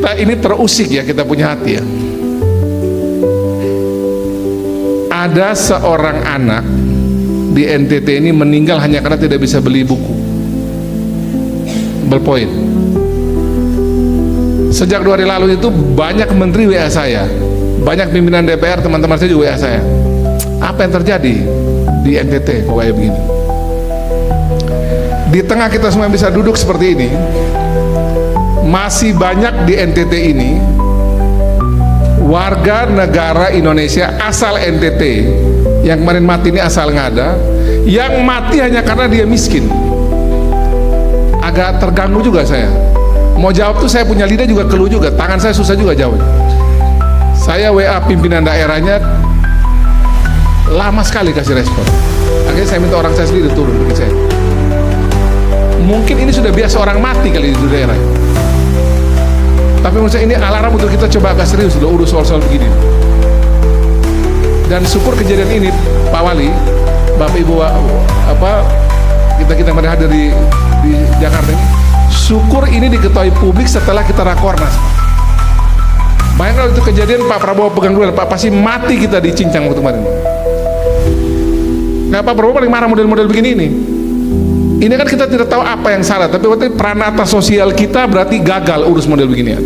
kita ini terusik ya, kita punya hati ya. Ada seorang anak di NTT ini meninggal hanya karena tidak bisa beli buku ballpoint. Sejak 2 hari lalu itu banyak menteri WA saya, banyak pimpinan DPR, teman-teman saya juga WA saya. Apa yang terjadi di NTT kok kayak begini? Di tengah kita semua bisa duduk seperti ini, masih banyak di NTT ini warga negara Indonesia asal NTT yang kemarin mati ini asal ngada, yang mati hanya karena dia miskin. Agak terganggu juga saya. Mau jawab tuh saya punya lidah juga keluh juga, tangan saya susah juga jawab. Saya WA pimpinan daerahnya lama sekali kasih respon. Akhirnya saya minta orang saya sendiri turun bikin saya. Mungkin ini sudah biasa orang mati kali di daerah. Tapi menurut saya ini alarm untuk kita coba agak serius loh urus soal-soal begini. Dan syukur kejadian ini Pak Wali, Bapak Ibu kita hadir di Jakarta ini, syukur ini diketahui publik setelah kita rakornas. Bayangkan kalau itu kejadian Pak Prabowo pegang dulu, Pak pasti mati kita dicincang waktu kemarin. Nah, Pak Prabowo paling marah model-model begini ini. Ini kan kita tidak tahu apa yang salah, tapi waktu peranata sosial kita berarti gagal urus model beginian.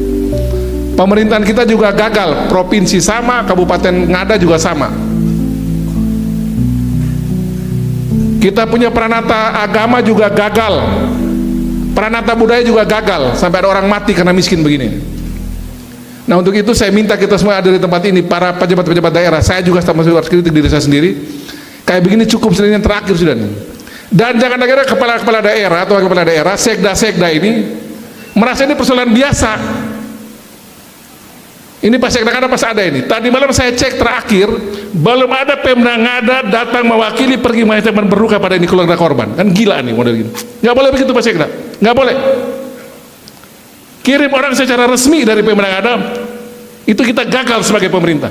Pemerintahan kita juga gagal, provinsi sama, kabupaten ngada juga sama. Kita punya peranata agama juga gagal, peranata budaya juga gagal, sampai ada orang mati karena miskin begini. Nah, untuk itu saya minta kita semua ada di tempat ini, para pejabat-pejabat daerah, saya juga harus kritik diri saya sendiri. Kayak begini cukup, yang terakhir sudah nih. Dan jangan kira kepala-kepala daerah atau kepala daerah, sekda-sekda ini merasa ini persoalan biasa. Ini pas sekda kan pas ada ini. Tadi malam saya cek terakhir, belum ada Pemda Ngada datang mewakili pergi mengucapkan berduka pada ini keluarga korban. Kan gila nih model gini. Nggak boleh begitu Pak Sekda, nggak boleh. Kirim orang secara resmi dari Pemda Ngada, itu kita gagal sebagai pemerintah.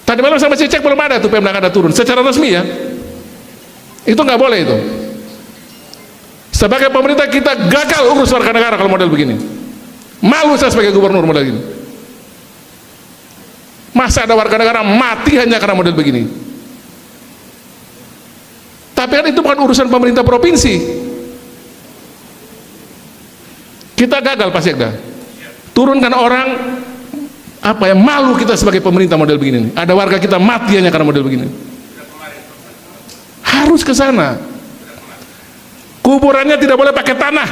Tadi malam saya cek belum ada tuh Pemda Ngada turun secara resmi ya. Itu nggak boleh itu. Sebagai pemerintah kita gagal urus warga negara kalau model begini. Malu saya sebagai gubernur model gini. Masa ada warga negara mati hanya karena model begini. Tapi kan itu bukan urusan pemerintah provinsi. Kita gagal Pak Sekda. Turunkan orang apa ya, malu kita sebagai pemerintah model begini. Ada warga kita mati hanya karena model begini. Harus ke sana. Kuburannya tidak boleh pakai tanah.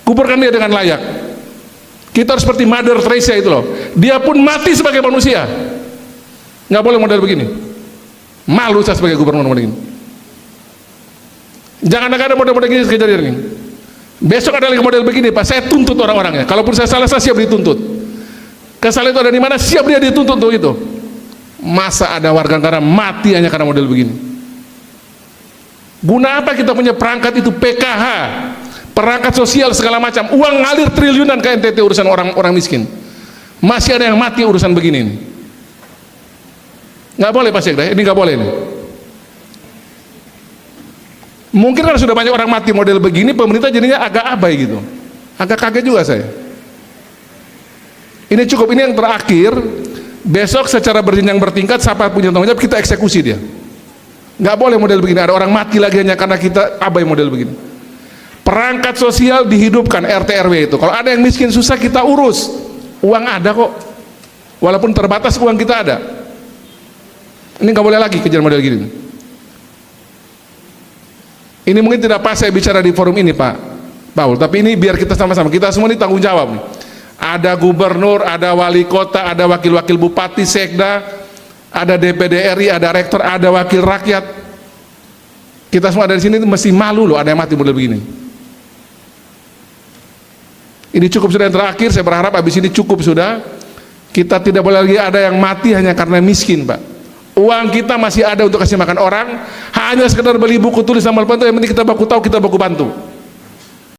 Kuburkan dia dengan layak. Kita harus seperti Mother Teresa itu loh. Dia pun mati sebagai manusia. Nggak boleh model begini. Malu saya sebagai gubernur model begini. Jangan ada model-model gini kejadian ini. Besok ada lagi model begini Pak, saya tuntut orang-orangnya. Kalaupun saya salah, saya siap dituntut. Kesalahan itu ada di mana, siap dia dituntut untuk itu. Masa ada warga negara mati hanya karena model begini? Guna apa kita punya perangkat itu PKH, perangkat sosial segala macam, uang ngalir triliunan ke NTT urusan orang miskin, masih ada yang mati urusan begini. Nggak boleh Pak Sekda, ini nggak boleh ini. Mungkin karena sudah banyak orang mati model begini, pemerintah jadinya agak abai gitu, agak kaget juga saya. Ini cukup, ini yang terakhir. Besok secara berjenjang bertingkat, siapa punya tanggung jawab kita eksekusi dia. Nggak boleh model begini, ada orang mati lagi hanya karena kita abai model begini. Perangkat sosial dihidupkan, RT RW itu. Kalau ada yang miskin susah kita urus, uang ada kok, walaupun terbatas uang kita ada. Ini nggak boleh lagi kejadian model gini. Ini mungkin tidak pas saya bicara di forum ini Pak Paul, tapi ini biar kita sama-sama, kita semua ini tanggung jawab nih. Ada gubernur, ada wali kota, ada wakil-wakil bupati, sekda, ada DPD RI, ada rektor, ada wakil rakyat. Kita semua ada di sini mesti malu loh ada yang mati model begini. Ini cukup sudah yang terakhir, saya berharap habis ini cukup sudah. Kita tidak boleh lagi ada yang mati hanya karena miskin Pak. Uang kita masih ada untuk kasih makan orang, hanya sekedar beli buku tulis sama bantu, yang penting kita baku tahu, kita baku bantu.